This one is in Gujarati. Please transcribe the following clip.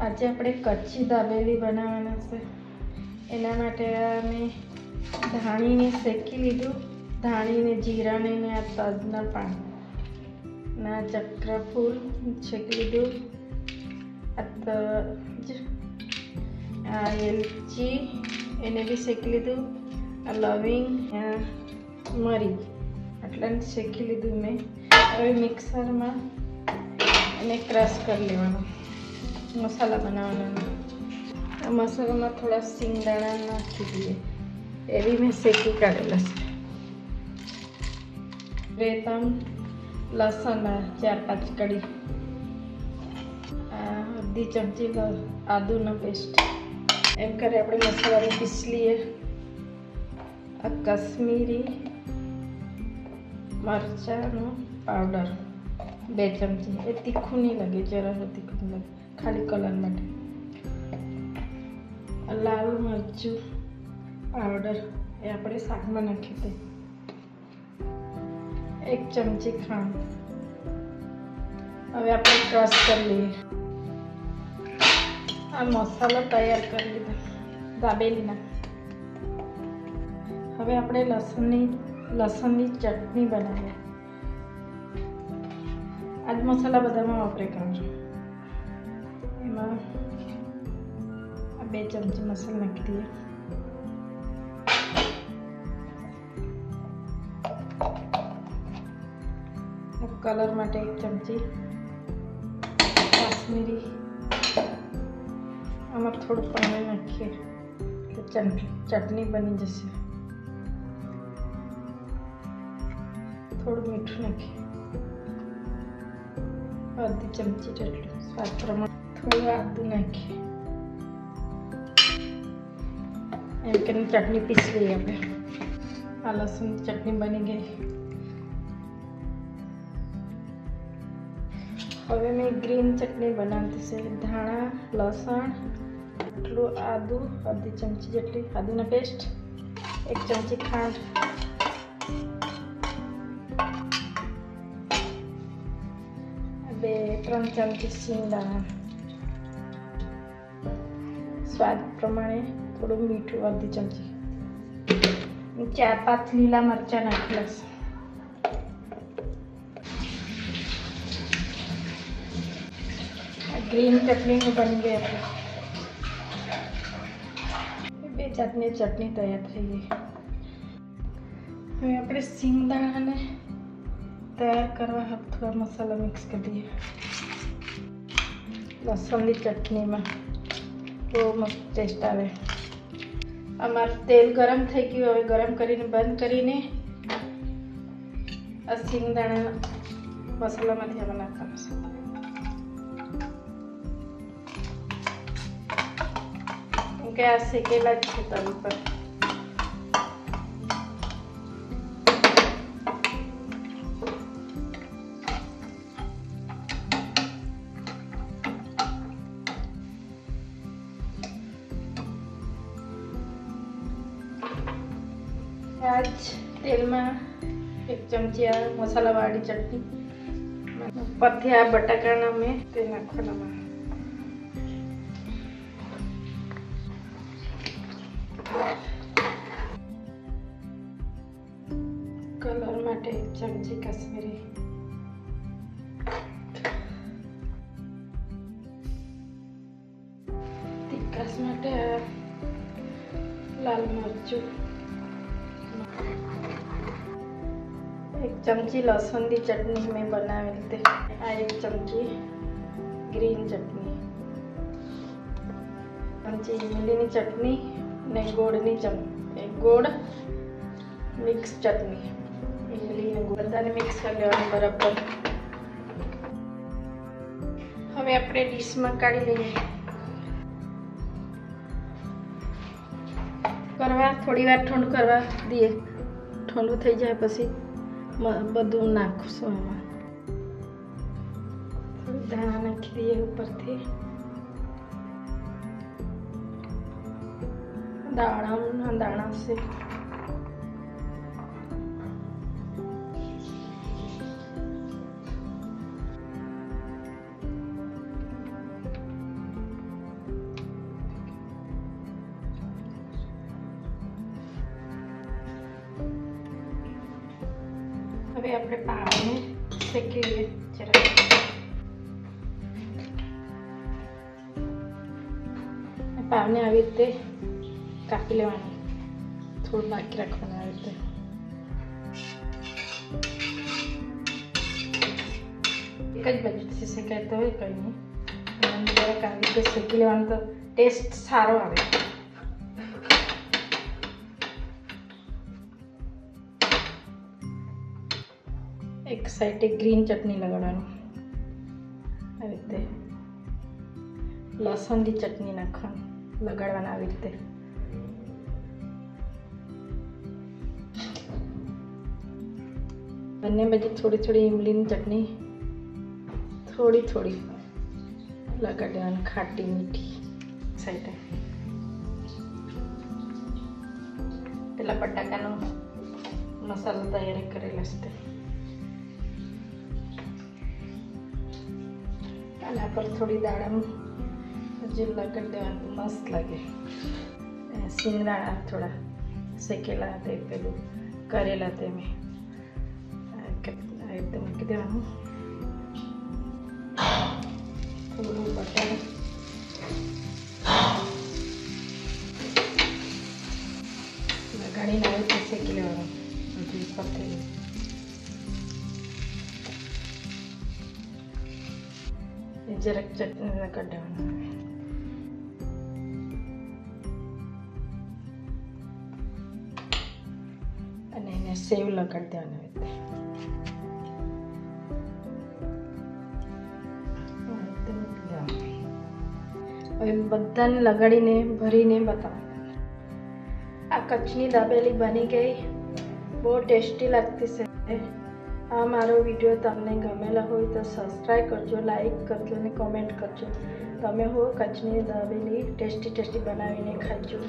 આજે આપણે કચ્છી દાબેલી બનાવવાના છે. એના માટે મેં ધાણીને શેકી લીધું. ધાણીને જીરાને ને આ તજના પાન ના ચક્રફૂલ શેકી લીધું. આ એલચી એને બી શેકી લીધું. આ લવિંગ મરી આટલાને શેકી લીધું મેં. હવે મિક્સરમાં એને ક્રશ કરી લેવાનું. મસાલા બનાવવાનો. આ મસાલામાં થોડા સિંગદાણા નાખી દઈએ. એવી મેં શેકી કાઢેલા છે. રેતમ લસણ 4-5 કડી. અડધી ચમચી આદુનો પેસ્ટ. એમ કરી આપણે મસાલાને પીસી લઈએ. આ કશ્મીરી મરચાંનો પાવડર 2 ચમચી. એ તીખું નહીં લાગે, જરા તીખું લાગે, ખાલી કલર માટે. લાલ મરચું પાવડર એ આપણે શાકમાં નાખી દઈએ. 1 ચમચી ખાંડ. હવે આપણે ક્રશ કરી લઈએ. આ મસાલો તૈયાર કરી લીધો દાબેલીના. હવે આપણે લસણની ચટણી બનાવીએ. આ જ મસાલા બધામાં વાપરે કરજો. એમાં 2 ચમચી મસાલો નાખી દઈએ. કલર માટે 1 ચમચી કાશ્મીરી. આમાં થોડું પાણી નાખીએ તો ચટણી બની જશે. થોડું મીઠું નાખીએ. અડધી ચમચી જેટલું સ્વાદ પ્રમાણે. થોડું આદું નાખીએ. એમ કરીને ચટણી પીસી લઈએ આપણે. આ લસણની ચટણી બની ગઈ. હવે મેં ગ્રીન ચટણી બનાવતી છે. ધાણા, લસણ, એટલું આદું, અડધી ચમચી જેટલી આદુનો પેસ્ટ, 1 ચમચી ખાંડ, 2-3 ચમચી સિંગદાણા, સ્વાદ પ્રમાણે થોડું મીઠું, અડધી ચમચી. 4-5 લીલા મરચાં નાખેલા છે. ગ્રીન ચટણી બની ગઈ. આપણે 2 જાતની ચટણી તૈયાર થઈ ગઈ. હવે આપણે સિંગદાણાને તૈયાર કરવા થોડા મસાલા મિક્સ કરી દઈએ. લસણની ચટણીમાં બહુ મસ્ત ટેસ્ટ આવે. અમારું તેલ ગરમ થઈ ગયું. હવે ગરમ કરીને બંધ કરીને આ સિંગદાણા મસાલામાંથી આમાં નાખવાનું છે. કે આ શેકેલા જ છે તવી પર. આ જ તેલમાં 1 ચમચી આ મસાલાવાળી ચટણી. ઉપરથી આ બટાકાના મેં તે નાખવાના. કલર માટે 1 ચમચી કાશ્મીરી. તીખાશ માટે લાલ મરચું. 1 ચમચી લસણની ચટણી મેં બનાવેલી તે. આ 1 ચમચી ગ્રીન ચટણી, 1 ચમચી ઇમલીની ચટણી ને ગોળની ગોળ મિક્સ ચટણી. ઇમલી ને બધાને મિક્સ કરી લેવાનું બરાબર. હવે આપણે ડીશમાં કાઢી લઈએ. થોડી વાર ઠંડુ કરવા દઈએ. ઠંડુ થઈ જાય પછી બધું નાખશું. એમાં થોડી ધાણા નાખી દઈએ ઉપરથી. દાણા છે. હવે આપણે પાવને શેકી લઈએ જરા. પાવને આવી રીતે કાપી લેવાનું, થોડું બાકી રાખવાનું આવી રીતે. એક જ બાજુથી શેકાય તો હોય કંઈ નહીં, જરાક આવી રીતે શેકી લેવાનું તો ટેસ્ટ સારો આવે. એક સાઈડે ગ્રીન ચટણી લગાડવાની આવી રીતે, લસણની ચટણી નાખવાની લગાડવાના આવી રીતે. બંને બાજુ થોડી થોડી ઇમલીની ચટણી થોડી થોડી લગાડી દેવાની, ખાટી મીઠી સાઈડે. પેલા બટાકાનો મસાલો તૈયાર કરેલો છે આના પર થોડી દાડમ હજી લગાડી દેવાનું, મસ્ત લાગે. સિંગદાણા થોડા શેકેલા તે પેલું કરેલા તે મેં આ રીતે મૂકી દેવાનું. થોડું બટર લગાડીને આવી રીતે શેકી લેવાનું હજી ઉપરથી. જરાક ચટણી લગાડી દેવાનું અને એને સેવ લગાડી દેવાનું. હવે બધાને લગાડીને ભરીને બતાવવાનું. આ કચ્છની દાબેલી બની ગઈ, બહુ ટેસ્ટી લાગતી છે. આ મારો વિડીયો તમને ગમેલા હોય તો સબસ્ક્રાઈબ કરજો, લાઈક કરજો અને કોમેન્ટ કરજો. તમે હો કચ્છની દાબેલી ટેસ્ટી બનાવીને ખાજો.